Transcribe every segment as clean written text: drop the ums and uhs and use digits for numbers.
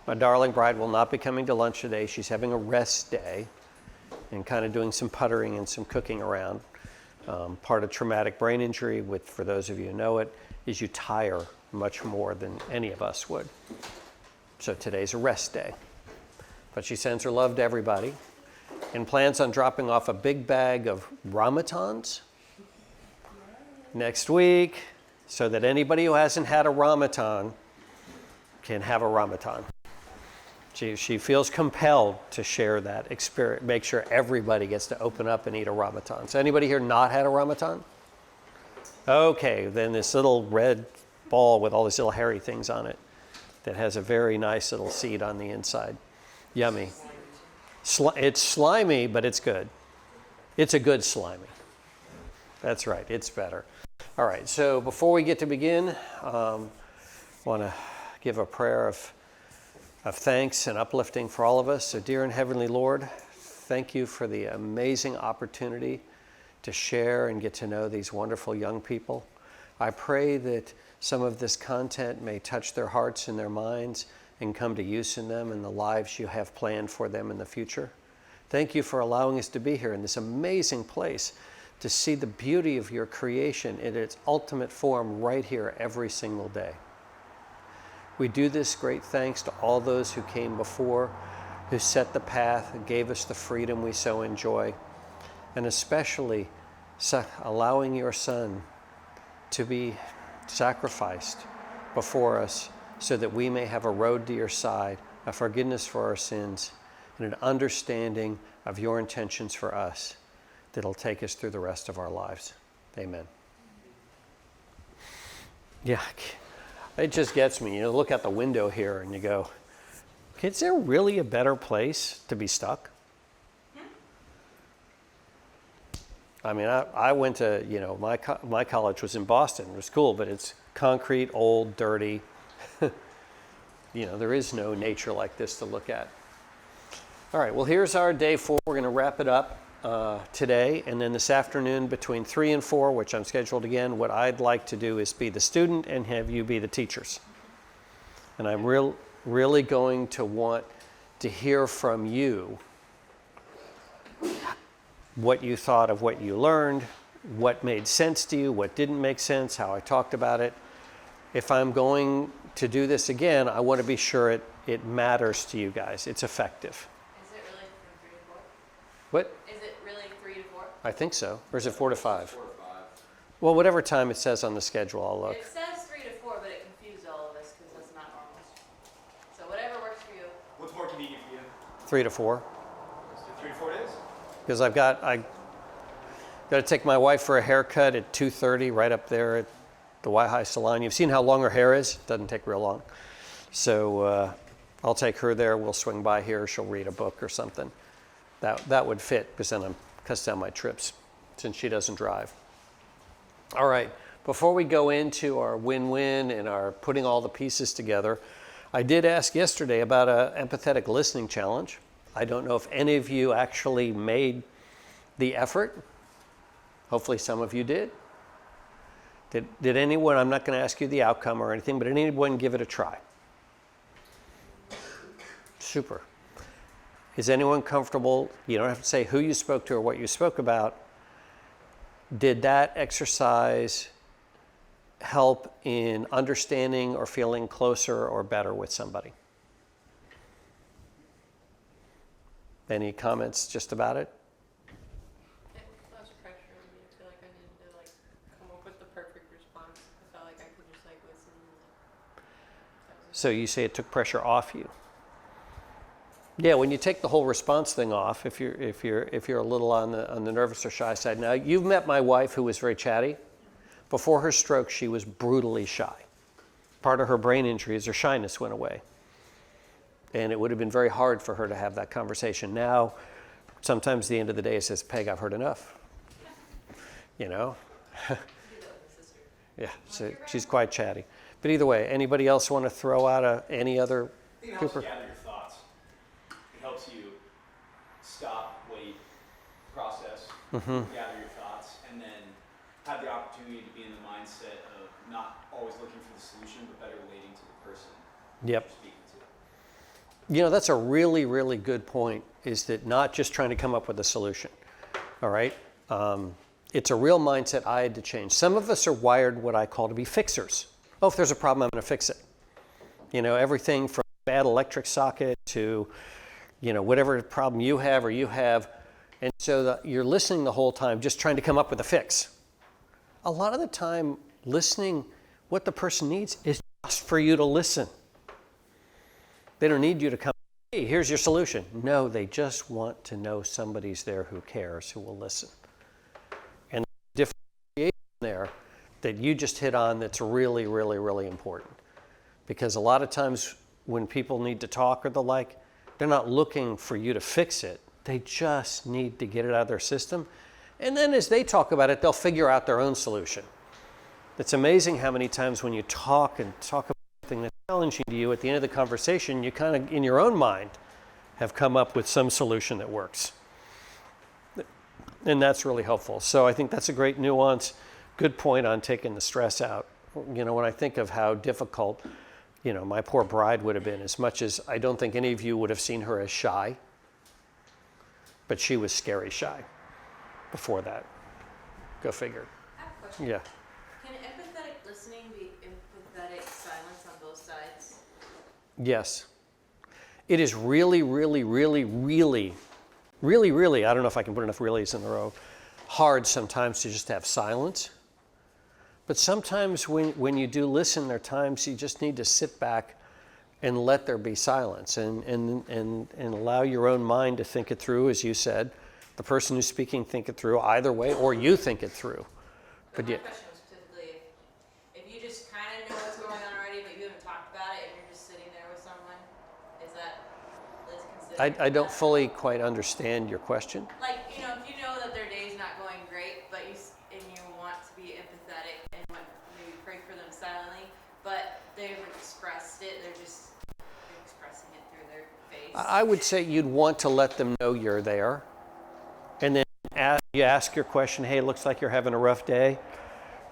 My darling bride will not be coming to lunch today. She's having a rest day and kind of doing some puttering and some cooking around. Part of traumatic brain injury, for those of you who know it, is you tire much more than any of us would. So today's a rest day. But she sends her love to everybody and plans on dropping off a big bag of Ramatans next week so that anybody who hasn't had a Ramatan can have a Ramatan. She feels compelled to share that experience, make sure everybody gets to open up and eat a Ramatan. So anybody here not had a Ramatan? Okay, then this little red ball with all these little hairy things on it that has a very nice little seed on the inside. Yummy. It's slimy, but it's good. It's a good slimy. That's right, it's better. All right, so before we get to begin, I want to give a prayer of thanks and uplifting for all of us. So dear and heavenly Lord, thank you for the amazing opportunity to share and get to know these wonderful young people. I pray that some of this content may touch their hearts and their minds and come to use in them and the lives you have planned for them in the future. Thank you for allowing us to be here in this amazing place to see the beauty of your creation in its ultimate form right here every single day. We do this great thanks to all those who came before, who set the path and gave us the freedom we so enjoy, and especially allowing your Son to be sacrificed before us so that we may have a road to your side, a forgiveness for our sins, and an understanding of your intentions for us that'll take us through the rest of our lives. Amen. Yeah. It just gets me. You look out the window here and you go, is there really a better place to be stuck? I mean, I went to, my college was in Boston. It was cool, but it's concrete, old, dirty. There is no nature like this to look at. All right, well, here's our day 4. We're going to wrap it up today, and then this afternoon between 3 and 4, which I'm scheduled again, what I'd like to do is be the student and have you be the teachers. And I'm really going to want to hear from you what you thought of what you learned, what made sense to you, what didn't make sense, how I talked about it. If I'm going to do this again, I want to be sure it matters to you guys. It's effective. Is it really from 3 to 4? What? Is it really 3 to 4? I think so. Or is it 4 to 5? 4 to 5. Well, whatever time it says on the schedule, I'll look. It says 3 to 4, but it confused all of us because that's not normal. So whatever works for you. What's more convenient for you? 3 to 4. Let's do 3 to 4 days. Because I got to take my wife for a haircut at 2:30 right up there at the Y-High Salon. You've seen how long her hair is? It doesn't take real long. So I'll take her there. We'll swing by here. She'll read a book or something. That would fit because then I'm cuts down my trips since she doesn't drive. All right. Before we go into our win-win and our putting all the pieces together, I did ask yesterday about an empathetic listening challenge. I don't know if any of you actually made the effort. Hopefully some of you did. Did anyone, I'm not going to ask you the outcome or anything, but did anyone give it a try? Super. Is anyone comfortable? You don't have to say who you spoke to or what you spoke about. Did that exercise help in understanding or feeling closer or better with somebody? Any comments just about it? It was less pressure on me. I feel like I needed to come up with the perfect response. I felt like I could just listen. So you say it took pressure off you. Yeah, when you take the whole response thing off, if you're a little on the nervous or shy side. Now, you've met my wife who was very chatty. Before her stroke, she was brutally shy. Part of her brain injury is her shyness went away. And it would have been very hard for her to have that conversation. Now, sometimes at the end of the day, it says, Peg, I've heard enough. Yeah, so she's quite chatty. But either way, anybody else want to throw out any other? I think it helps you gather your thoughts. It helps you stop, wait, process, gather your thoughts, and then have the opportunity to be in the mindset of not always looking for the solution, but better relating to the person Yep. you're speaking to. That's a really, really good point, is that not just trying to come up with a solution, all right? It's a real mindset I had to change. Some of us are wired what I call to be fixers. Oh, if there's a problem, I'm going to fix it. Everything from bad electric socket to, whatever problem you have or you have. And so you're listening the whole time, just trying to come up with a fix. A lot of the time, listening, what the person needs is just for you to listen. They don't need you to come, hey, here's your solution. No, they just want to know somebody's there who cares, who will listen. And the differentiation there that you just hit on that's really, really, really important. Because a lot of times when people need to talk or the like, they're not looking for you to fix it. They just need to get it out of their system. And then as they talk about it, they'll figure out their own solution. It's amazing how many times when you talk about something that's challenging to you, at the end of the conversation, you kind of, in your own mind, have come up with some solution that works. And that's really helpful. So I think that's a great nuance. Good point on taking the stress out. When I think of how difficult, my poor bride would have been, as much as I don't think any of you would have seen her as shy, but she was scary shy before that. Go figure. I have a question. Yeah. Can empathetic listening be empathetic silence on both sides? Yes. It is really, really, really, really, really, really, I don't know if I can put enough reallys in a row, hard sometimes to just have silence. But sometimes when you do listen, there are times you just need to sit back and let there be silence and allow your own mind to think it through, as you said. The person who's speaking think it through either way, or you think it through. But my question was specifically, if you just kind of know what's going on already, but you haven't talked about it, and you're just sitting there with someone, is considered? I don't fully quite understand your question. Like, if you know that their day's not going great, but you want to be empathetic and want maybe pray for them silently, but they haven't expressed it, they're expressing it through their face. I would say you'd want to let them know you're there. And then you ask your question, hey, it looks like you're having a rough day.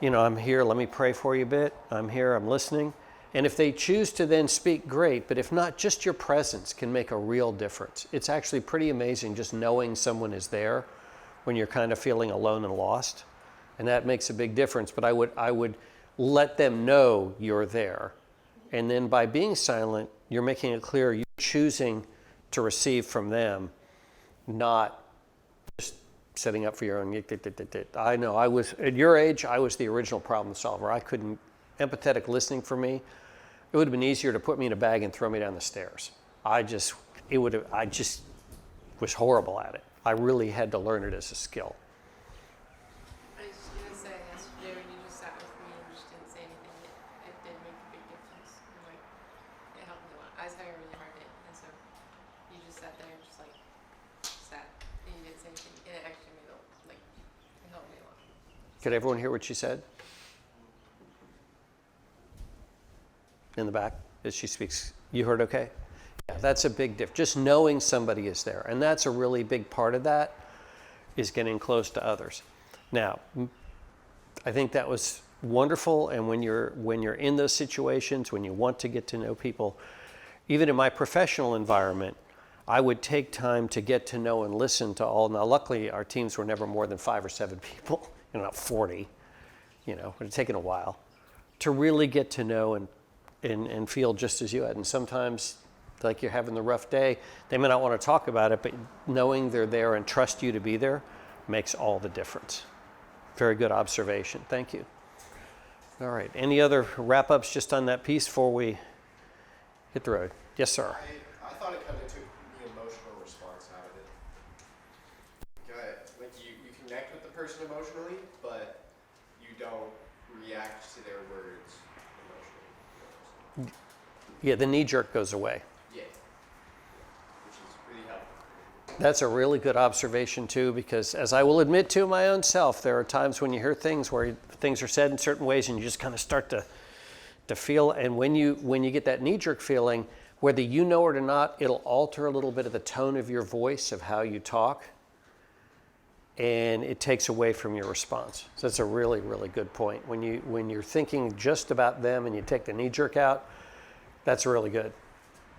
I'm here, let me pray for you a bit. I'm here, I'm listening. And if they choose to then speak, great. But if not, just your presence can make a real difference. It's actually pretty amazing just knowing someone is there when you're kind of feeling alone and lost. And that makes a big difference. But I would let them know you're there. And then by being silent, you're making it clear you're choosing to receive from them, not just setting up for your own. I know, at your age, I was the original problem solver. Empathetic listening for me, it would have been easier to put me in a bag and throw me down the stairs. I just was horrible at it. I really had to learn it as a skill. I was just gonna say, yesterday when you just sat with me and just didn't say anything, it did make a big difference. And it helped me a lot. I was having a really hard day, and so you just sat there and just sat, and you didn't say anything. And it actually made it helped me a lot. Could everyone hear what she said? In the back, as she speaks, you heard okay? Yeah, that's a big difference. Just knowing somebody is there. And that's a really big part of that, is getting close to others. Now, I think that was wonderful. And when you're in those situations, when you want to get to know people, even in my professional environment, I would take time to get to know and listen to all. Now, luckily, our teams were never more than 5 or 7 people, not 40. It had taken a while to really get to know and feel just as you had. And sometimes, like you're having the rough day, they may not want to talk about it, but knowing they're there and trust you to be there makes all the difference. Very good observation. Thank you. All right. Any other wrap-ups just on that piece before we hit the road? Yes, sir. I thought it kind of took the emotional response out of it. You connect with the person emotionally, but you don't react to their words emotionally. Yeah, the knee jerk goes away. Yeah, which is really helpful. That's a really good observation too, because as I will admit to my own self, there are times when you hear things where things are said in certain ways and you just kind of start to feel, and when you get that knee jerk feeling, whether you know it or not, it'll alter a little bit of the tone of your voice, of how you talk, and it takes away from your response. So that's a really, really good point. When you're thinking just about them and you take the knee jerk out, that's really good.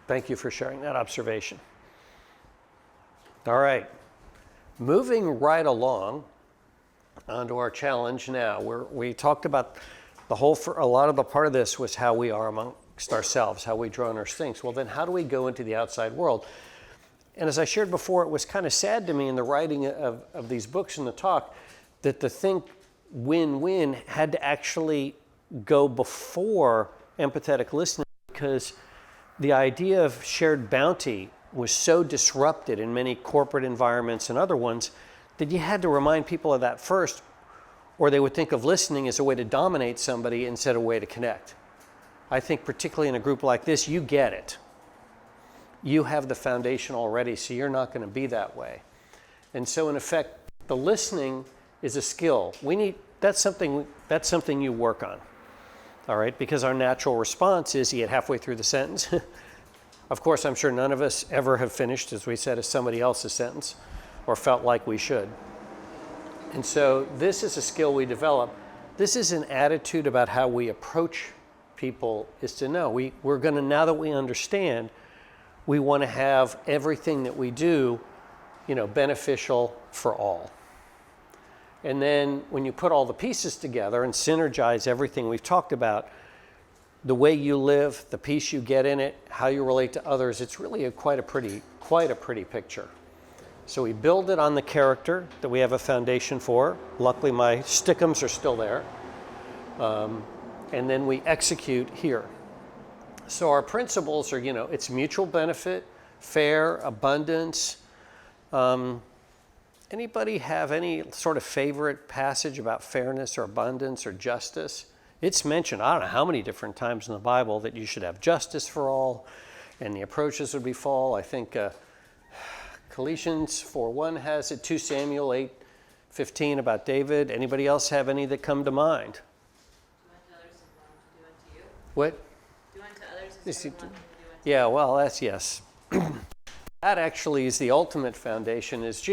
Thank you for sharing that observation. All right, moving right along onto our challenge now. We talked about a lot of the part of this was how we are amongst ourselves, how we draw on our strengths. Well, then how do we go into the outside world? And as I shared before, it was kind of sad to me in the writing of these books and the talk that the think win-win had to actually go before empathetic listening, because the idea of shared bounty was so disrupted in many corporate environments and other ones that you had to remind people of that first, or they would think of listening as a way to dominate somebody instead of a way to connect. I think particularly in a group like this, you get it. You have the foundation already, so you're not going to be that way. And so in effect, the listening is a skill. That's something you work on. All right, because our natural response is you get halfway through the sentence. Of course, I'm sure none of us ever have finished, as we said, as somebody else's sentence or felt like we should. And so this is a skill we develop. This is an attitude about how we approach people, is to know. We're going to, now that we understand, we want to have everything that we do, beneficial for all. And then when you put all the pieces together and synergize everything we've talked about, the way you live, the piece you get in it, how you relate to others, it's really quite a pretty picture. So we build it on the character that we have a foundation for. Luckily, my stickums are still there. And then we execute here. So our principles are, it's mutual benefit, fair, abundance. Anybody have any sort of favorite passage about fairness or abundance or justice? It's mentioned, I don't know how many different times in the Bible, that you should have justice for all, and the approaches would be fall. I think Colossians 4:1 has it, 2 Samuel 8:15 about David. Anybody else have any that come to mind? Do unto others as you want them to do unto you. What? Do unto others as you want them to do unto Yeah, well, that's yes. That actually is the ultimate foundation is,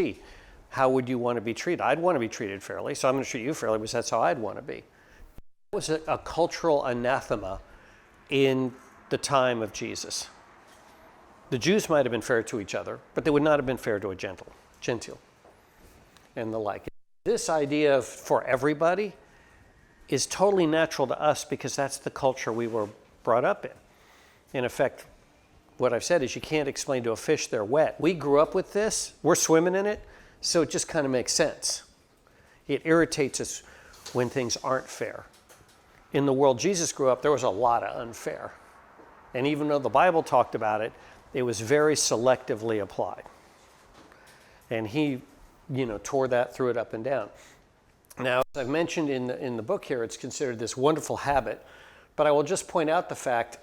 how would you want to be treated? I'd want to be treated fairly, so I'm going to treat you fairly because that's how I'd want to be. It was a cultural anathema in the time of Jesus. The Jews might have been fair to each other, but they would not have been fair to a Gentile, and the like. This idea of for everybody is totally natural to us because that's the culture we were brought up in. In effect, what I've said is you can't explain to a fish they're wet. We grew up with this, we're swimming in it, so it just kind of makes sense. It irritates us when things aren't fair. In the world Jesus grew up, there was a lot of unfair. And even though the Bible talked about it, it was very selectively applied. And he, tore that, threw it up and down. Now, as I've mentioned in the book here, it's considered this wonderful habit, but I will just point out the fact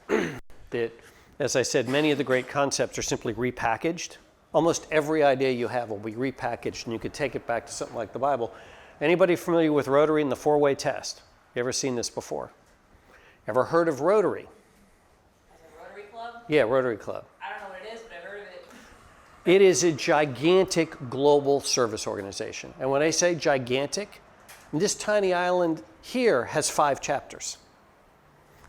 that, as I said, many of the great concepts are simply repackaged. Almost every idea you have will be repackaged, and you could take it back to something like the Bible. Anybody familiar with Rotary and the four-way test? You ever seen this before? Ever heard of Rotary? As a Rotary Club? Yeah, Rotary Club. I don't know what it is, but I've heard of it. It is a gigantic global service organization. And when I say gigantic, this tiny island here has 5 chapters.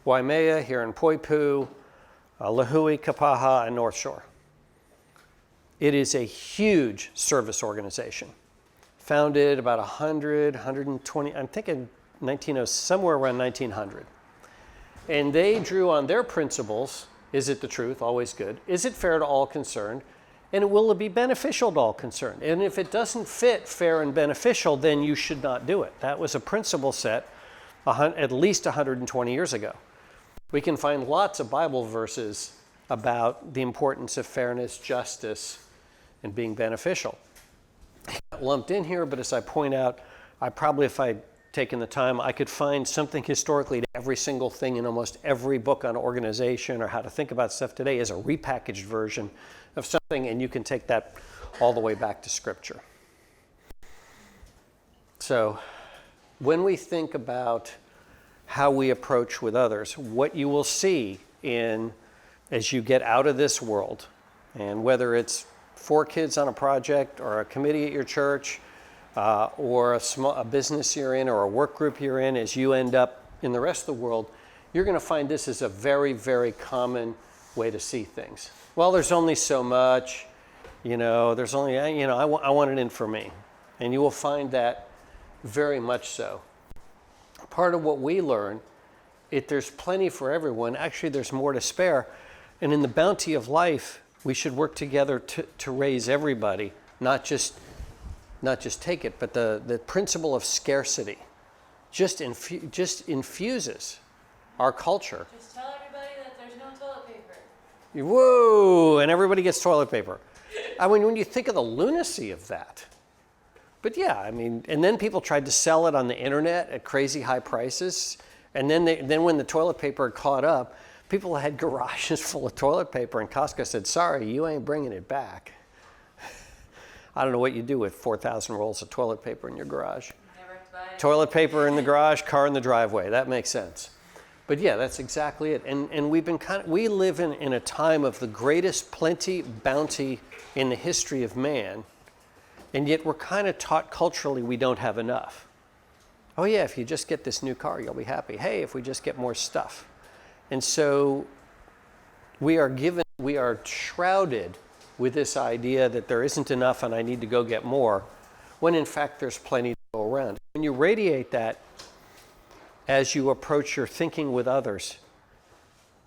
Waimea, here in Poipu, Lahui, Kapaha, and North Shore. It is a huge service organization. Founded about 120, I'm thinking somewhere around 1900. And they drew on their principles. Is it the truth? Always good. Is it fair to all concerned? And will it be beneficial to all concerned? And if it doesn't fit fair and beneficial, then you should not do it. That was a principle set at least 120 years ago. We can find lots of Bible verses about the importance of fairness, justice, and being beneficial. Lumped in here, but as I point out, if I'd taken the time, I could find something historically to every single thing in almost every book on organization or how to think about stuff today is a repackaged version of something, and you can take that all the way back to Scripture. So when we think about how we approach with others, what you will see as you get out of this world, and whether it's 4 kids on a project or a committee at your church or a business you're in or a work group you're in, as you end up in the rest of the world, you're going to find this is a very, very common way to see things. Well, there's only so much, there's only, I want it in for me. And you will find that very much so. Part of what we learn, if there's plenty for everyone, actually there's more to spare. And in the bounty of life, we should work together to raise everybody, not just take it, but the principle of scarcity just infuses our culture. Just tell everybody that there's no toilet paper. Whoa, and everybody gets toilet paper. I mean, when you think of the lunacy of that. But yeah, I mean, and then people tried to sell it on the internet at crazy high prices. And then when the toilet paper caught up, people had garages full of toilet paper, and Costco said, sorry, you ain't bringing it back. I don't know what you do with 4,000 rolls of toilet paper in your garage. Never have to buy it. Toilet paper in the garage, car in the driveway. That makes sense. But yeah, that's exactly it. And we live in a time of the greatest plenty, bounty in the history of man, and yet we're kind of taught culturally we don't have enough. Oh yeah, if you just get this new car, you'll be happy. Hey, if we just get more stuff. And so we are shrouded with this idea that there isn't enough and I need to go get more, when in fact there's plenty to go around. When you radiate that as you approach your thinking with others,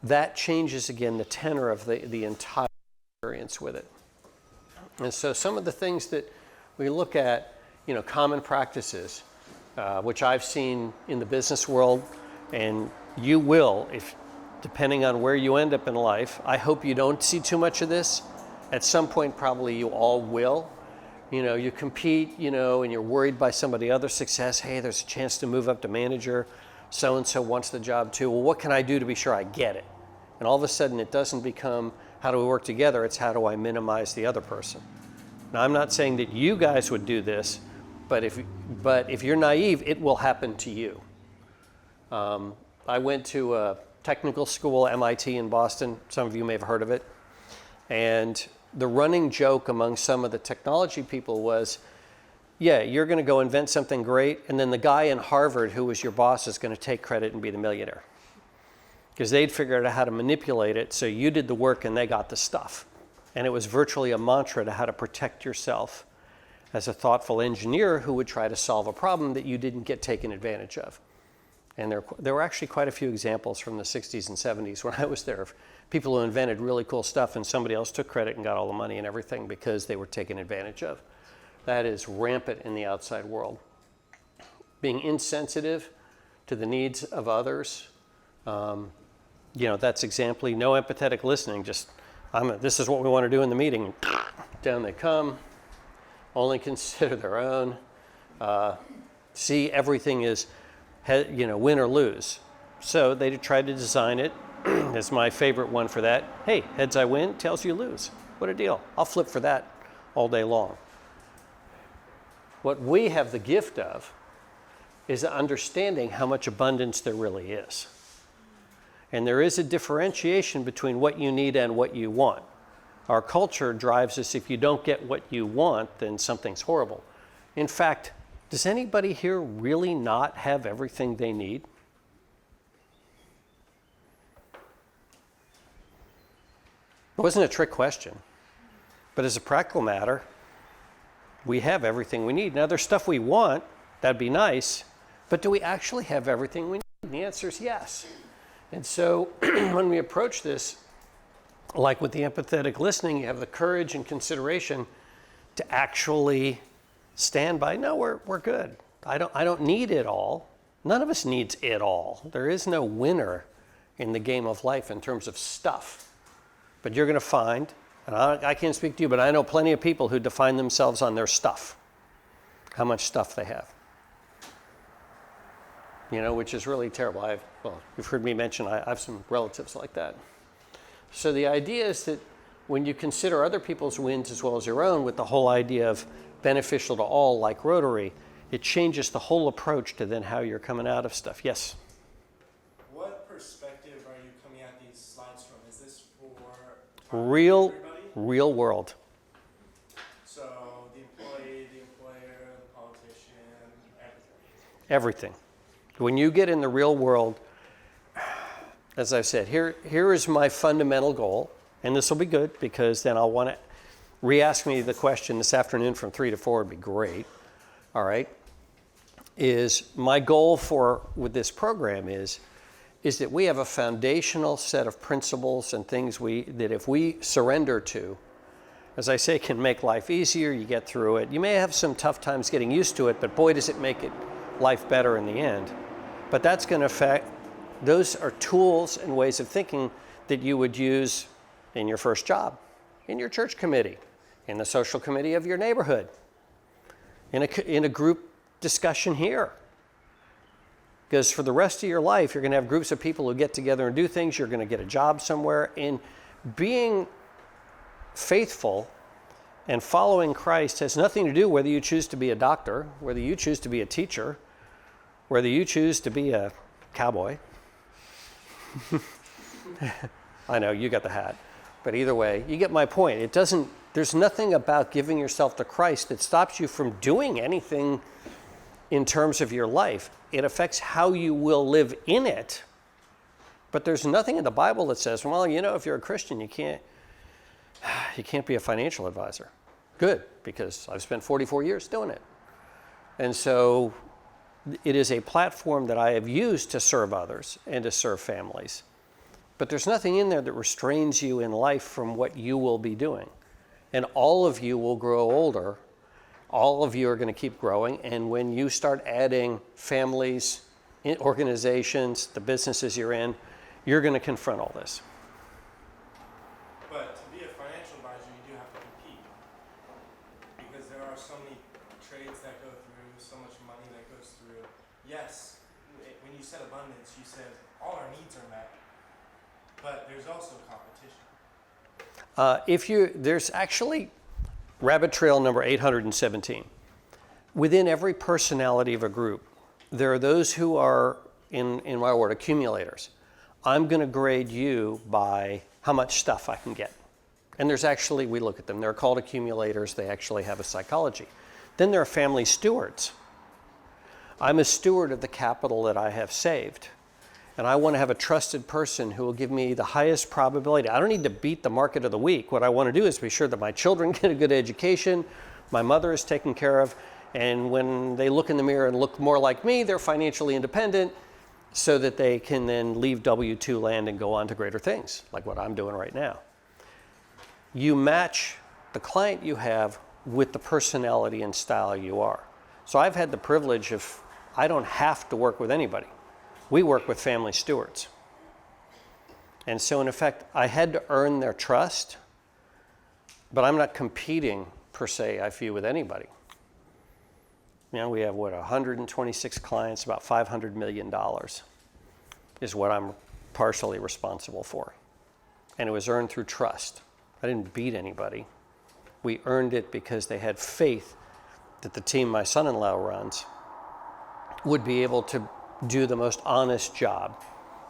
that changes again the tenor of the entire experience with it. And so some of the things that we look at, common practices, which I've seen in the business world, and you will, if depending on where you end up in life. I hope you don't see too much of this. At some point, probably you all will. You compete, and you're worried by somebody else's success. Hey, there's a chance to move up to manager. So-and-so wants the job too. Well, what can I do to be sure I get it? And all of a sudden, it doesn't become, how do we work together? It's how do I minimize the other person? Now, I'm not saying that you guys would do this, but if you're naive, it will happen to you. I went to a technical school, MIT in Boston. Some of you may have heard of it. And the running joke among some of the technology people was, yeah, you're going to go invent something great, and then the guy in Harvard who was your boss is going to take credit and be the millionaire. Because they'd figured out how to manipulate it, so you did the work and they got the stuff. And it was virtually a mantra to how to protect yourself as a thoughtful engineer who would try to solve a problem that you didn't get taken advantage of. And there were actually quite a few examples from the 60s and 70s when I was there of people who invented really cool stuff and somebody else took credit and got all the money and everything because they were taken advantage of. That is rampant in the outside world. Being insensitive to the needs of others, that's exemplary. No empathetic listening, just, this is what we want to do in the meeting. Down they come, only consider their own. See everything is, win or lose. So they tried to design it. It's my favorite one for that. Hey, heads I win, tails you lose. What a deal. I'll flip for that all day long. What we have the gift of is understanding how much abundance there really is. And there is a differentiation between what you need and what you want. Our culture drives us, if you don't get what you want, then something's horrible. In fact, does anybody here really not have everything they need? It wasn't a trick question. But as a practical matter, we have everything we need. Now, there's stuff we want, that'd be nice, but do we actually have everything we need? And the answer is yes. And so when we approach this, like with the empathetic listening, you have the courage and consideration to actually stand by, no, we're good. I don't need it all. None of us needs it all. There is no winner in the game of life in terms of stuff. But you're going to find, and I can't speak to you, but I know plenty of people who define themselves on their stuff, how much stuff they have. Which is really terrible. You've heard me mention I have some relatives like that. So the idea is that when you consider other people's wins as well as your own with the whole idea of beneficial to all, like Rotary, it changes the whole approach to then how you're coming out of stuff. Yes? What perspective are you coming at these slides from? Is this for Real world. So the employee, the employer, the politician, everything. Everything. When you get in the real world, as I've said, here is my fundamental goal, and this will be good because then I'll want to re-ask me the question this afternoon from 3 to 4 would be great. All right. Is my goal with this program is that we have a foundational set of principles and things that if we surrender to, as I say, can make life easier. You get through it. You may have some tough times getting used to it, but boy, does it make life better in the end. But that's going to affect, those are tools and ways of thinking that you would use in your first job, in your church committee, in the social committee of your neighborhood, in a group discussion here. Because for the rest of your life, you're going to have groups of people who get together and do things. You're going to get a job somewhere. And being faithful and following Christ has nothing to do whether you choose to be a doctor, whether you choose to be a teacher, whether you choose to be a cowboy. I know, you got the hat. But either way, you get my point. There's nothing about giving yourself to Christ that stops you from doing anything in terms of your life. It affects how you will live in it. But there's nothing in the Bible that says, well, if you're a Christian, you can't be a financial advisor. Good, because I've spent 44 years doing it. And so it is a platform that I have used to serve others and to serve families. But there's nothing in there that restrains you in life from what you will be doing. And all of you will grow older. All of you are going to keep growing. And when you start adding families, organizations, the businesses you're in, you're going to confront all this. But to be a financial advisor, you do have to compete. Because there are so many trades that go through, so much money that goes through. Yes, when you said abundance, you said all our needs are met. But there's also competition. There's actually rabbit trail number 817. Within every personality of a group, there are those who are, in my word, accumulators. I'm going to grade you by how much stuff I can get. And we look at them, they're called accumulators, they actually have a psychology. Then there are family stewards. I'm a steward of the capital that I have saved. And I want to have a trusted person who will give me the highest probability. I don't need to beat the market of the week. What I want to do is be sure that my children get a good education, my mother is taken care of, and when they look in the mirror and look more like me, they're financially independent so that they can then leave W-2 land and go on to greater things, like what I'm doing right now. You match the client you have with the personality and style you are. So I've had the privilege of, I don't have to work with anybody. We work with family stewards. And so in effect, I had to earn their trust, but I'm not competing per se, I feel, with anybody. We have 126 clients, about $500 million is what I'm partially responsible for. And it was earned through trust. I didn't beat anybody. We earned it because they had faith that the team my son-in-law runs would be able to do the most honest job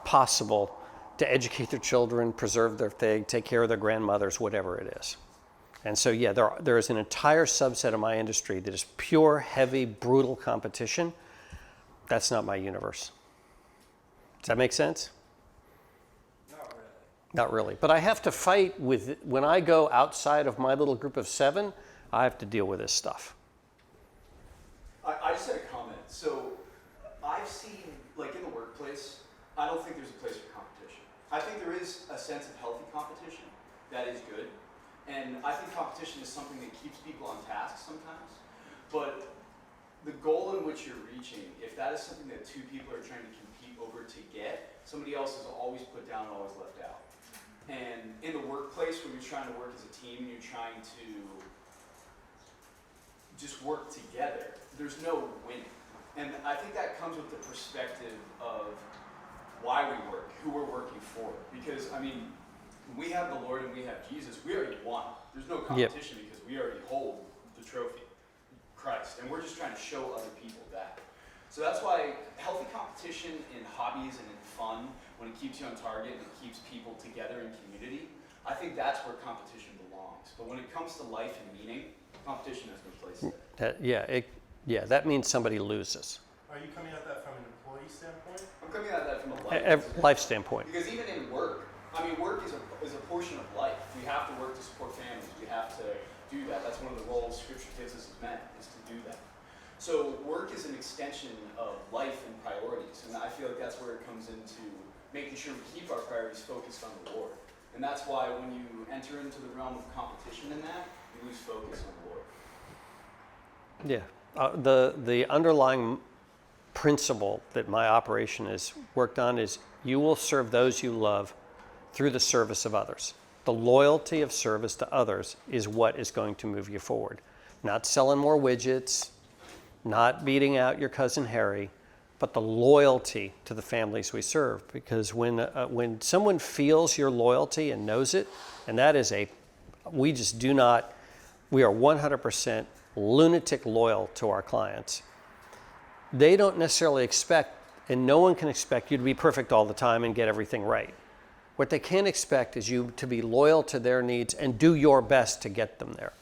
possible to educate their children, preserve their thing, take care of their grandmothers, whatever it is. And so, yeah, there is an entire subset of my industry that is pure, heavy, brutal competition. That's not my universe. Does that make sense? Not really. Not really. But I have to fight with, when I go outside of my little group of 7, I have to deal with this stuff. I just had a comment. So I've seen, like in the workplace, I don't think there's a place for competition. I think there is a sense of healthy competition that is good. And I think competition is something that keeps people on task sometimes. But the goal in which you're reaching, if that is something that 2 people are trying to compete over to get, somebody else is always put down, always left out. And in the workplace, when you're trying to work as a team, you're trying to just work together, there's no winning. And I think that comes with the perspective of why we work, who we're working for. Because, I mean, when we have the Lord and we have Jesus, we already won. There's no competition because we already hold the trophy, Christ. And we're just trying to show other people that. So that's why healthy competition in hobbies and in fun, when it keeps you on target and it keeps people together in community, I think that's where competition belongs. But when it comes to life and meaning, competition has no place there. That means somebody loses. Are you coming at that from an employee standpoint? I'm coming at that from a Life standpoint. Because even in work, I mean, work is a portion of life. We have to work to support families. We have to do that. That's one of the roles Scripture gives us as men, is to do that. So work is an extension of life and priorities, and I feel like that's where it comes into making sure we keep our priorities focused on the Lord. And that's why when you enter into the realm of competition in that, you lose focus on the Lord. Yeah. The underlying principle that my operation is worked on is you will serve those you love through the service of others. The loyalty of service to others is what is going to move you forward. Not selling more widgets, not beating out your cousin Harry, but the loyalty to the families we serve. Because when someone feels your loyalty and knows it, and that is we are 100% lunatic loyal to our clients. They don't necessarily expect, and no one can expect you to be perfect all the time and get everything right. What they can expect is you to be loyal to their needs and do your best to get them there.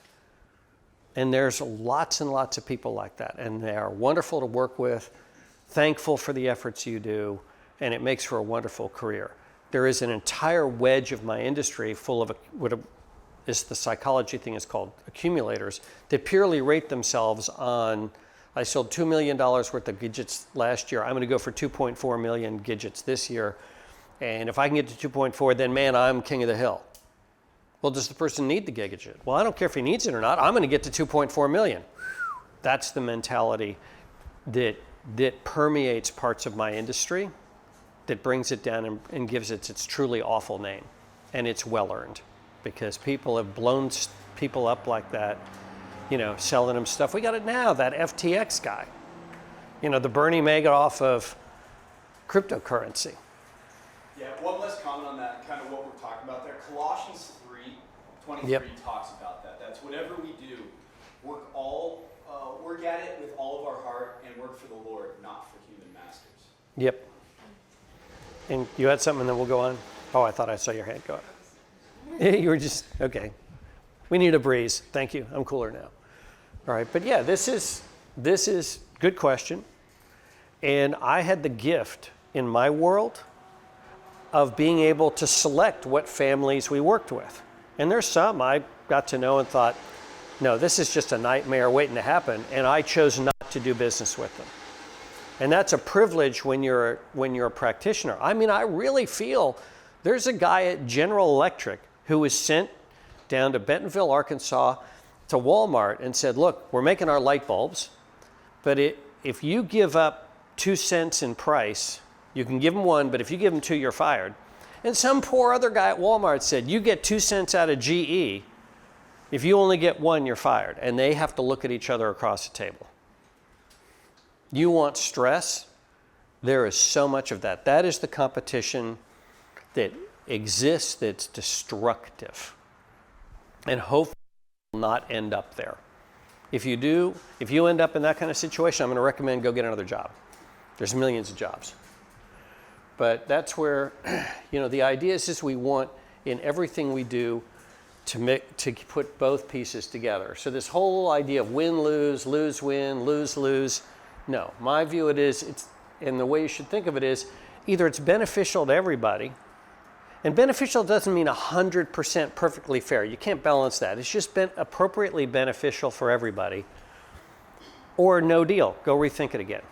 And there's lots and lots of people like that, and they are wonderful to work with, thankful for the efforts you do, and it makes for a wonderful career. There is an entire wedge of my industry full of what is the psychology thing is called accumulators that purely rate themselves on, I sold $2 million worth of gadgets last year. I'm going to go for 2.4 million gadgets this year. And if I can get to 2.4, then man, I'm king of the hill. Well, does the person need the gadget? Well, I don't care if he needs it or not. I'm going to get to 2.4 million. That's the mentality that permeates parts of my industry, that brings it down and gives it its truly awful name. And it's well earned because people have blown people up like that, selling them stuff. We got it now, that FTX guy, the Bernie Madoff of cryptocurrency. Yeah, one less comment on that, kind of what we're talking about there. Colossians 3:23 talks about that. That's whatever we do, work at it with all of our heart and work for the Lord, not for human masters. Yep. And you had something, and then we'll go on. Oh, I thought I saw your hand go up. You were just, okay. We need a breeze. Thank you. I'm cooler now. All right, but yeah, this is good question. And I had the gift in my world of being able to select what families we worked with. And there's some I got to know and thought, no, this is just a nightmare waiting to happen, and I chose not to do business with them. And that's a privilege when you're a practitioner. I mean, I really feel there's a guy at General Electric who was sent down to Bentonville, Arkansas, to Walmart and said, look, we're making our light bulbs, but if you give up 2 cents in price, you can give them 1, but if you give them 2, you're fired. And some poor other guy at Walmart said, you get 2 cents out of GE. If you only get 1, you're fired. And they have to look at each other across the table. You want stress? There is so much of that. That is the competition that exists that's destructive. And hopefully will not end up there. If you do, if you end up in that kind of situation, I'm going to recommend go get another job. There's millions of jobs. But that's where, the idea is we want in everything we do to put both pieces together. So this whole idea of win-lose, lose-win, lose-lose, no. My view and the way you should think of it is either it's beneficial to everybody, and beneficial doesn't mean 100% perfectly fair. You can't balance that. It's just been appropriately beneficial for everybody, or no deal. Go rethink it again.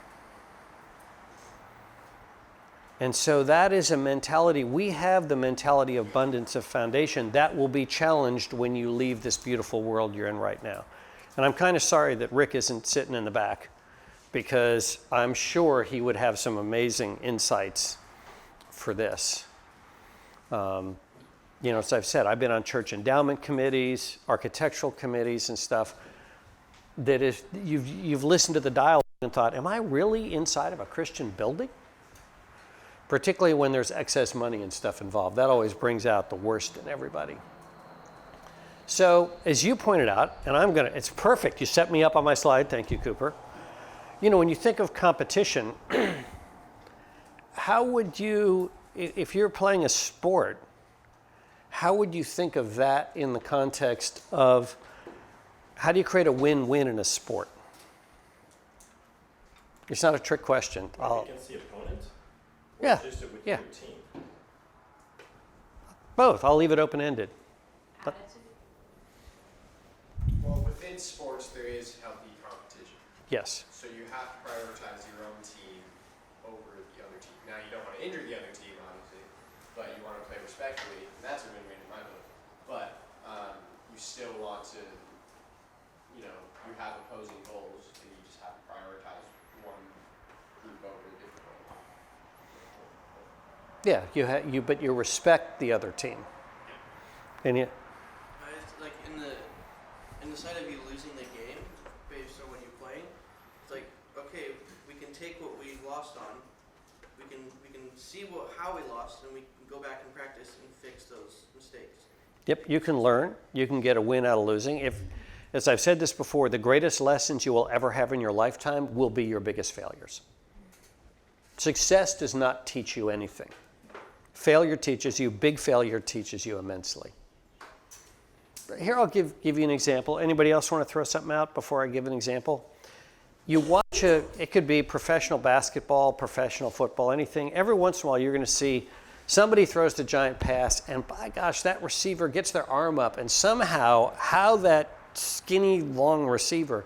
And so that is a mentality. We have the mentality of abundance of foundation that will be challenged when you leave this beautiful world you're in right now. And I'm kind of sorry that Rick isn't sitting in the back, because I'm sure he would have some amazing insights for this. As I've said, I've been on church endowment committees, architectural committees and stuff. That is, you've listened to the dialogue and thought, am I really inside of a Christian building? Particularly when there's excess money and stuff involved. That always brings out the worst in everybody. So, as you pointed out, and it's perfect. You set me up on my slide. Thank you, Cooper. When you think of competition, how would you, if you're playing a sport, how would you think of that in the context of how do you create a win-win in a sport? It's not a trick question. Against the opponent? Or Yeah, just with yeah. your team? Both. I'll leave it open-ended. Attitude. Well, within sports, there is healthy competition. Yes. So you have to prioritize your own team over the other team. Now, you don't want to injure the other team, obviously, but you want to play respectfully, and that's a win-win in my book. But you still want to, you have opposing goals, and you just have to prioritize one group over a different one. Yeah, but you respect the other team. And you, It's like in the side of you losing the game based on what you're playing, it's like, okay, we can take what we lost on, we can see how we lost, and we can go back and practice and fix those mistakes. yep, you can learn. You can get a win out of losing. As I've said this before, the greatest lessons you will ever have in your lifetime will be your biggest failures. Success does not teach you anything. Failure teaches you, big failure teaches you immensely. Here, I'll give you an example. Anybody else want to throw something out before I give an example? You watch it could be professional basketball, professional football, anything. Every once in a while, you're going to see somebody throws the giant pass, and by gosh, that receiver gets their arm up, and somehow, how that skinny, long receiver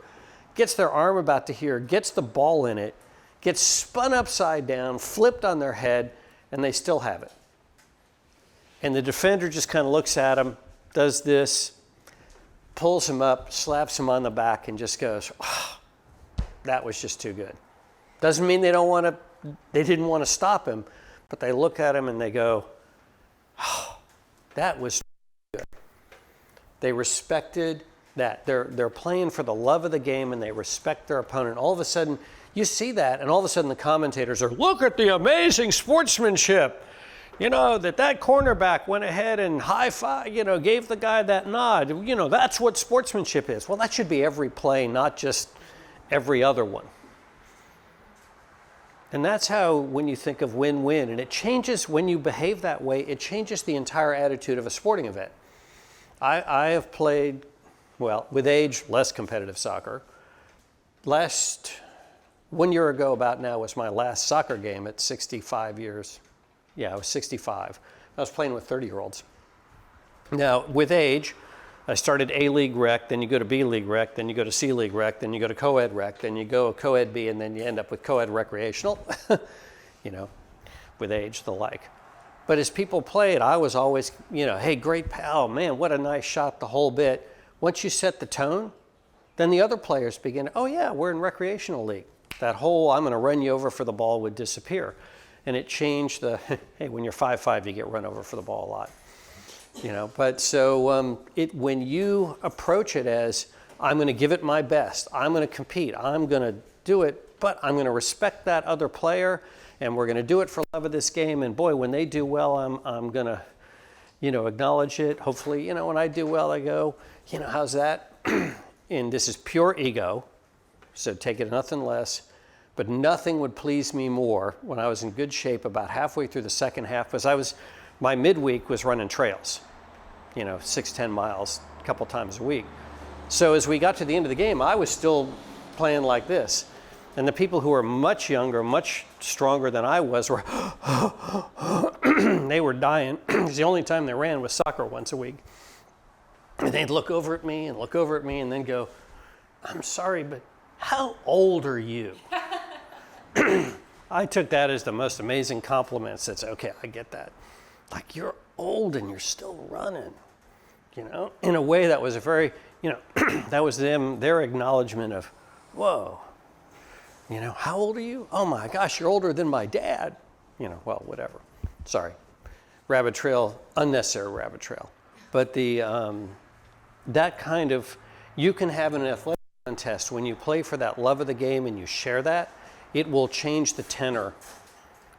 gets their arm about to here, gets the ball in it, gets spun upside down, flipped on their head, and they still have it. And the defender just kind of looks at him, does this, pulls him up, slaps him on the back, and just goes, oh, that was just too good. Doesn't mean they didn't want to stop him, but they look at him and they go, oh, that was too good. They respected that. They're playing for the love of the game, and they respect their opponent. All of a sudden, you see that, and all of a sudden the commentators are, look at the amazing sportsmanship. That cornerback went ahead and high-five, gave the guy that nod. That's what sportsmanship is. Well, that should be every play, not just every other one. And that's how, when you think of win-win, and it changes when you behave that way, it changes the entire attitude of a sporting event. I have played, well, with age, less competitive soccer. 1 year ago about now was my last soccer game at 65 years. Yeah, I was 65. I was playing with 30-year-olds. Now, with age, I started A-League Rec, then you go to B-League Rec, then you go to C-League Rec, then you go to Co-Ed Rec, then you go Co-Ed B, and then you end up with Co-Ed Recreational, with age, the like. But as people played, I was always, hey, great pal, man, what a nice shot, the whole bit. Once you set the tone, then the other players begin, oh yeah, we're in recreational league. That whole, I'm going to run you over for the ball would disappear. And it changed the, hey, when you're 5'5", you get run over for the ball a lot. But so when you approach it as, I'm going to give it my best, I'm going to compete, I'm going to do it, but I'm going to respect that other player, and we're going to do it for love of this game. And boy, when they do well, I'm going to, acknowledge it. Hopefully, when I do well, I go, how's that? And this is pure ego, so take it nothing less. But nothing would please me more when I was in good shape about halfway through the second half, because my midweek was running trails, 6-10 miles a couple times a week. So as we got to the end of the game, I was still playing like this. And the people who were much younger, much stronger than I was, were, they were dying. Because the only time they ran was soccer once a week. And they'd look over at me and then go, I'm sorry, but how old are you? I took that as the most amazing compliment. Said, okay, I get that. Like, you're old and you're still running, in a way that was a very, that was their acknowledgement of, whoa, how old are you? Oh my gosh, you're older than my dad. Well, whatever. Sorry. Rabbit trail, unnecessary rabbit trail. But that kind of, you can have an athletic contest when you play for that love of the game and you share that, it will change the tenor.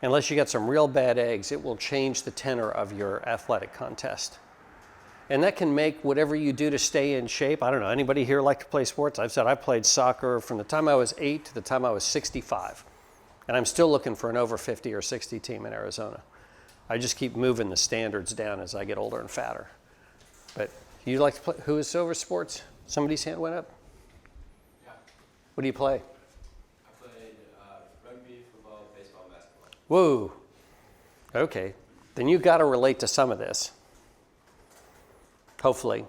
Unless you got some real bad eggs, it will change the tenor of your athletic contest. And that can make whatever you do to stay in shape. I don't know, anybody here like to play sports? I've said I played soccer from the time I was 8 to the time I was 65. And I'm still looking for an over 50 or 60 team in Arizona. I just keep moving the standards down as I get older and fatter. But you like to play, who is over sports? Somebody's hand went up? Yeah. What do you play? I played Whoa. Okay. Then you got to relate to some of this. Hopefully.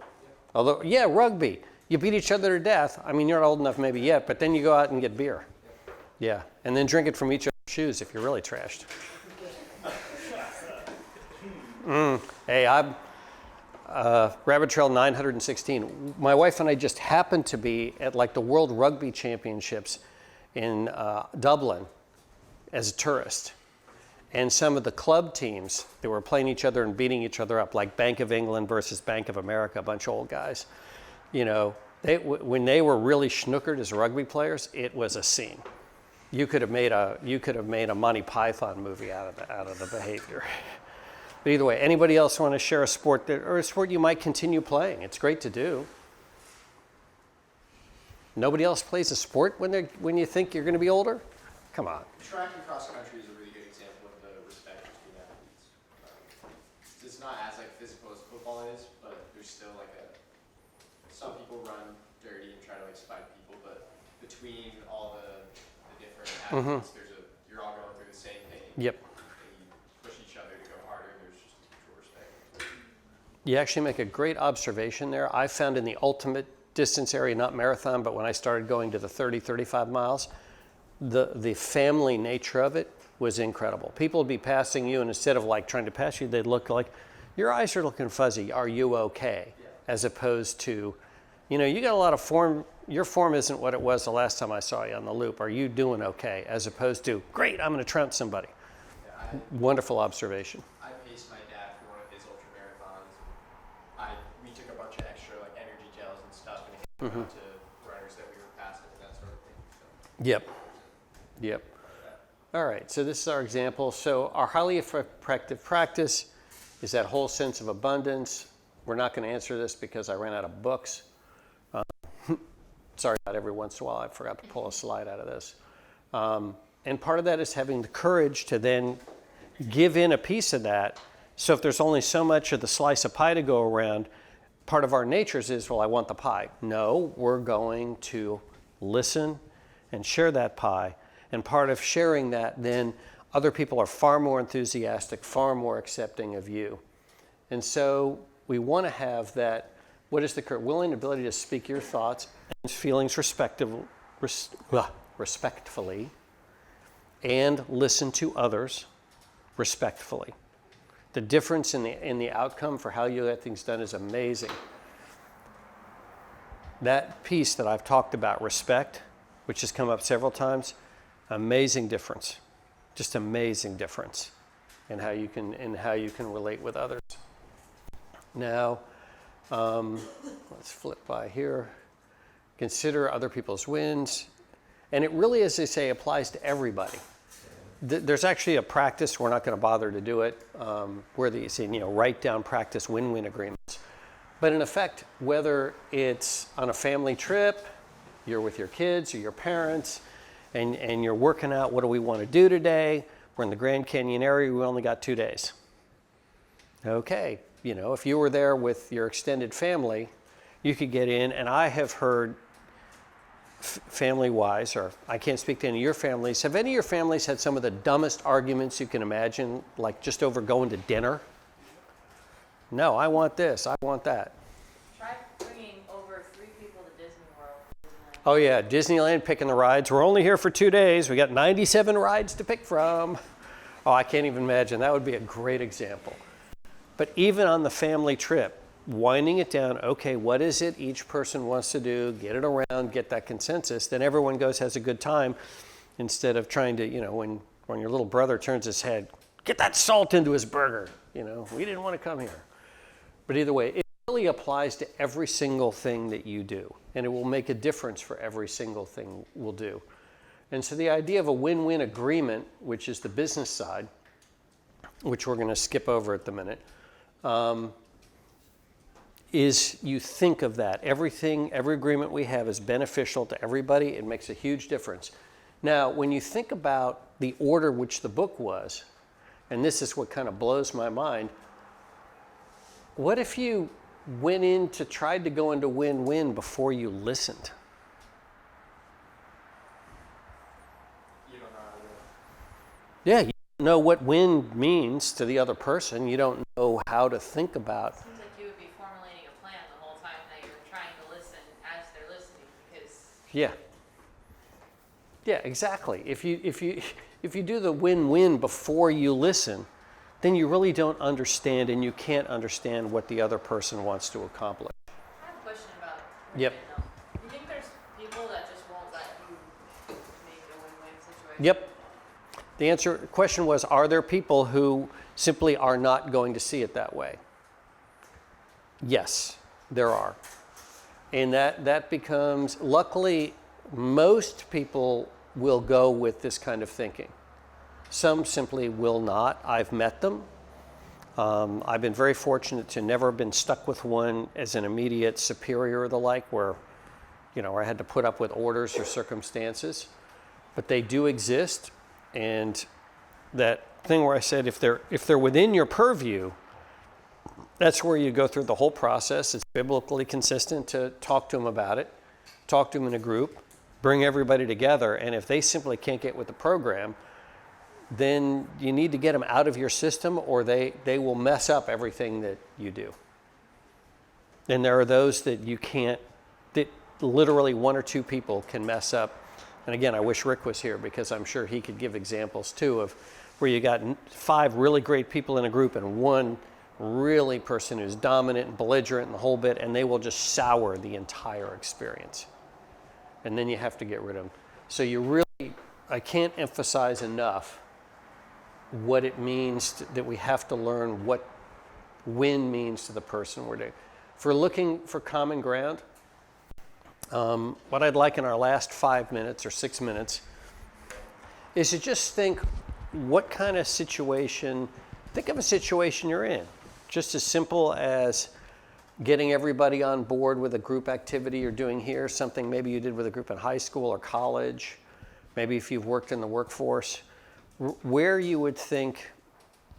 Although, yeah, rugby. You beat each other to death. I mean, you're not old enough maybe yet, but then you go out and get beer. Yeah. And then drink it from each other's shoes if you're really trashed. Hey, I'm Rabbit Trail 916. My wife and I just happened to be at like the World Rugby Championships in Dublin as a tourist. And some of the club teams, they were playing each other and beating each other up, like Bank of England versus Bank of America, a bunch of old guys. You know, when they were really schnookered as rugby players, it was a scene. You could have made a Monty Python movie out of the behavior. But either way, anybody else want to share a sport or a sport you might continue playing? It's great to do. Nobody else plays a sport when you think you're going to be older? Come on. Track and cross country is a really good example of the respect between athletes. It's not as like physical as football is, but there's still like some people run dirty and try to like spike people, but between all the different athletes, you're all going through the same thing. Yep. And you push each other to go harder. There's just mutual respect. You actually make a great observation there. I found in the ultimate distance area, not marathon, but when I started going to the 30, 35 miles, the family nature of it was incredible. People would be passing you, and instead of like trying to pass you, they'd look like, your eyes are looking fuzzy. Are you okay? Yeah. As opposed to, you know, you got a lot of form. Your form isn't what it was the last time I saw you on the loop. Are you doing okay? As opposed to, great, I'm going to trounce somebody. Yeah, Wonderful observation. I paced my dad for one of his ultra marathons. We took a bunch of extra like energy gels and stuff, and it came out to runners that we were passing and that sort of thing. So. Yep. Yep. All right, so this is our example. So our highly effective practice is that whole sense of abundance. We're not going to answer this because I ran out of books. Sorry about every once in a while I forgot to pull a slide out of this. And part of that is having the courage to then give in a piece of that. So if there's only so much of the slice of pie to go around, part of our natures is, well, I want the pie. No, we're going to listen and share that pie. And part of sharing that, then other people are far more enthusiastic, far more accepting of you. And so we want to have that, what is the willing ability to speak your thoughts and feelings respectfully and listen to others respectfully. The difference in the outcome for how you get things done is amazing. That piece that I've talked about, respect, which has come up several times, amazing difference, just amazing difference in how you can relate with others. Now, let's flip by here. Consider other people's wins, and it really, as they say, applies to everybody. There's actually a practice. We're not going to bother to do it, where they say, write down practice win-win agreements. But in effect, whether it's on a family trip, you're with your kids or your parents, and you're working out, what do we want to do today? We're in the Grand Canyon area, we only got 2 days. Okay, if you were there with your extended family, you could get in, and I have heard family-wise, or I can't speak to any of your families, have any of your families had some of the dumbest arguments you can imagine, like just over going to dinner? No, I want this, I want that. Try bringing over 3 people to Disney World. Disneyland. Oh yeah, Disneyland, picking the rides. We're only here for 2 days. We got 97 rides to pick from. Oh, I can't even imagine. That would be a great example. But even on the family trip, winding it down, okay, what is it each person wants to do, get it around, get that consensus, then everyone goes, has a good time, instead of trying to, when your little brother turns his head, get that salt into his burger. We didn't want to come here. But either way, it really applies to every single thing that you do, and it will make a difference for every single thing we'll do. And so the idea of a win-win agreement, which is the business side, which we're going to skip over at the minute, is you think of that. Every agreement we have is beneficial to everybody. It makes a huge difference. Now, when you think about the order which the book was, and this is what kind of blows my mind, what if you tried to go into win-win before you listened? You don't know how to do it. Yeah, you know what win means to the other person. You don't know how to think about. Seems like you would be formulating a plan the whole time that you're trying to listen as they're listening, because Yeah. Yeah, exactly. If you do the win-win before you listen, then you really don't understand, and you can't understand what the other person wants to accomplish. I have a question about Yep. win-win, though. You think there's people that just won't let you make a win-win situation? Yep. The question was, are there people who simply are not going to see it that way? Yes, there are. And that becomes, luckily, most people will go with this kind of thinking. Some simply will not. I've met them. I've been very fortunate to never have been stuck with one as an immediate superior or the like, where I had to put up with orders or circumstances. But they do exist. And that thing where I said, if they're within your purview, that's where you go through the whole process. It's biblically consistent to talk to them about it, talk to them in a group, bring everybody together. And if they simply can't get with the program, then you need to get them out of your system, or they will mess up everything that you do. And there are those that you can't, that literally one or two people can mess up. And again, I wish Rick was here, because I'm sure he could give examples too of where you got 5 really great people in a group and one really person who's dominant and belligerent and the whole bit, and they will just sour the entire experience. And then you have to get rid of them. So I can't emphasize enough what it means that we have to learn what win means to the person we're doing. If we're looking for common ground, what I'd like in our last 5 minutes or 6 minutes is to just think what kind of situation, think of a situation you're in. Just as simple as getting everybody on board with a group activity you're doing here, something maybe you did with a group in high school or college, maybe if you've worked in the workforce, where you would think,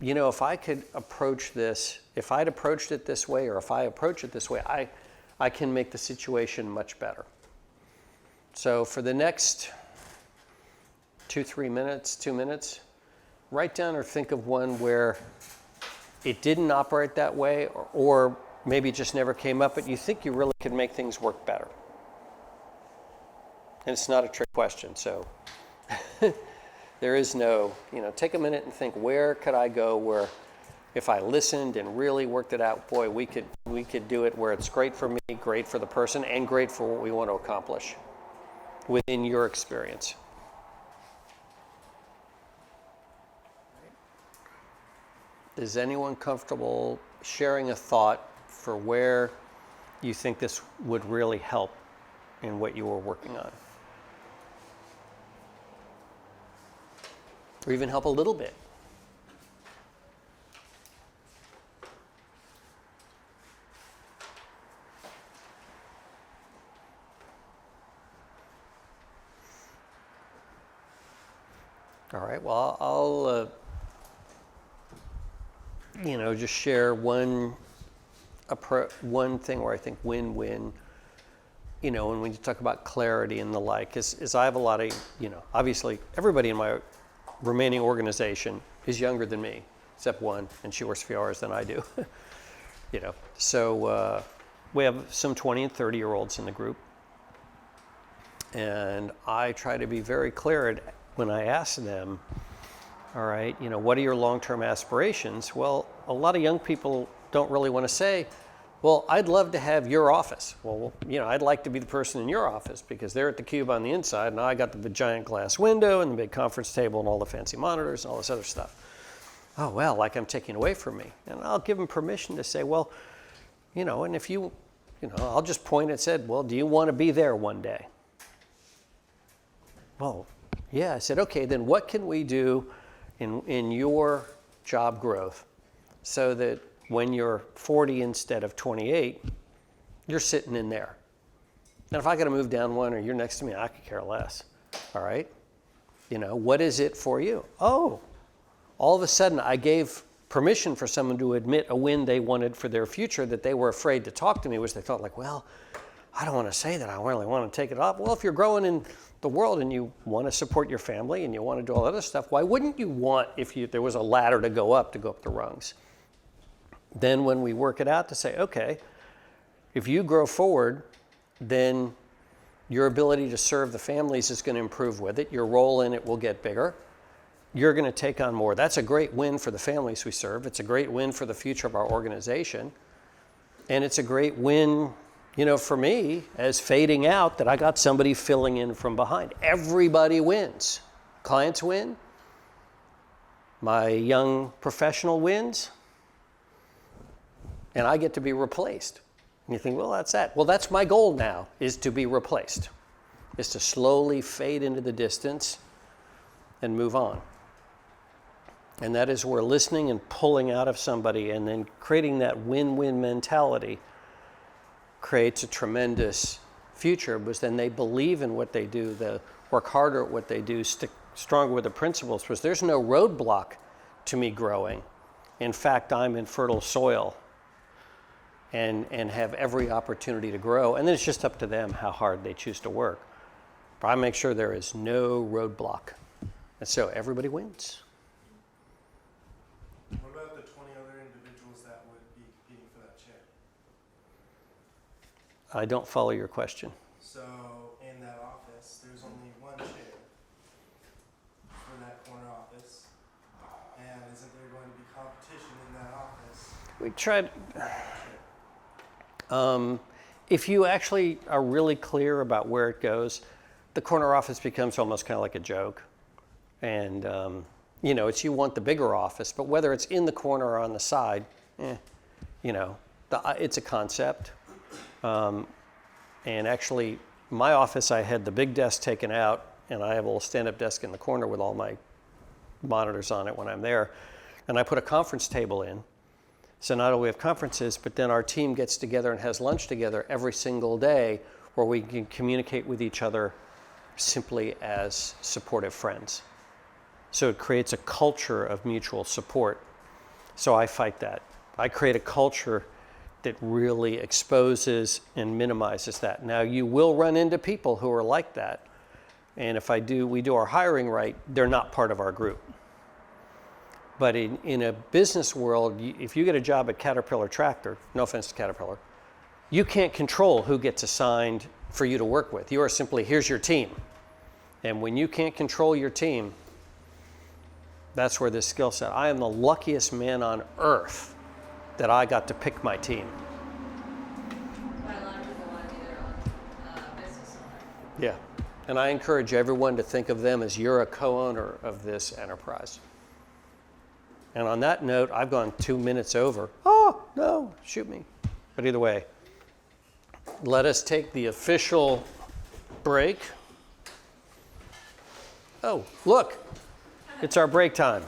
if I could approach this, if I'd approached it this way, or if I approach it this way, I can make the situation much better. So for the next 2 minutes, write down or think of one where it didn't operate that way, or maybe it just never came up, but you think you really could make things work better. And it's not a trick question, so there is no, take a minute and think, where could I go where if I listened and really worked it out, boy, we could do it where it's great for me, great for the person, and great for what we want to accomplish within your experience. Is anyone comfortable sharing a thought for where you think this would really help in what you were working on? Or even help a little bit? All right, well, I'll just share one thing where I think win-win, and when you talk about clarity and the like, is I have a lot of, obviously everybody in my remaining organization is younger than me, except one, and she works a few hours than I do. So we have some 20 and 30-year-olds in the group, and I try to be very clear when I ask them, all right, what are your long-term aspirations? Well, a lot of young people don't really want to say, well, I'd love to have your office. Well, I'd like to be the person in your office because they're at the cube on the inside, and I got the giant glass window and the big conference table and all the fancy monitors and all this other stuff. Oh, well, like I'm taking away from me. And I'll give them permission to say, well, and if I'll just point and said, well, do you want to be there one day? Well, yeah. I said, okay, then what can we do in your job growth so that when you're 40 instead of 28, you're sitting in there. And if I got to move down one or you're next to me, I could care less. All right? What is it for you? Oh, all of a sudden I gave permission for someone to admit a win they wanted for their future that they were afraid to talk to me, which they thought like, well, I don't want to say that I really want to take it off. Well, if you're growing in the world and you want to support your family and you want to do all that other stuff, why wouldn't you want, if there was a ladder to go up the rungs? Then when we work it out to say, okay, if you grow forward, then your ability to serve the families is going to improve with it. Your role in it will get bigger. You're going to take on more. That's a great win for the families we serve. It's a great win for the future of our organization. And it's a great win, for me as fading out that I got somebody filling in from behind. Everybody wins. Clients win. My young professional wins. And I get to be replaced. And you think, well, that's that. Well, that's my goal now, is to be replaced, is to slowly fade into the distance and move on. And that is where listening and pulling out of somebody and then creating that win-win mentality creates a tremendous future, because then they believe in what they do, they work harder at what they do, stick stronger with the principles, because there's no roadblock to me growing. In fact, I'm in fertile soil and have every opportunity to grow. And then it's just up to them how hard they choose to work. But I make sure there is no roadblock. And so everybody wins. What about the 20 other individuals that would be competing for that chair? I don't follow your question. So in that office, there's only one chair for that corner office. And isn't there going to be competition in that office? We tried. If you actually are really clear about where it goes, the corner office becomes almost kind of like a joke. And, it's you want the bigger office, but whether it's in the corner or on the side, it's a concept. And actually, my office, I had the big desk taken out, and I have a little stand-up desk in the corner with all my monitors on it when I'm there. And I put a conference table in. So not only we have conferences, but then our team gets together and has lunch together every single day where we can communicate with each other simply as supportive friends. So it creates a culture of mutual support. So I fight that. I create a culture that really exposes and minimizes that. Now, you will run into people who are like that. And if we do our hiring right, they're not part of our group. But in a business world, if you get a job at Caterpillar Tractor, no offense to Caterpillar, you can't control who gets assigned for you to work with. You are simply, here's your team. And when you can't control your team, that's where this skill set. I am the luckiest man on earth that I got to pick my team. But a lot of people want to be their own business owner. Yeah. And I encourage everyone to think of them as you're a co-owner of this enterprise. And on that note, I've gone 2 minutes over. Oh, no, shoot me. But either way, let us take the official break. Oh, look, it's our break time.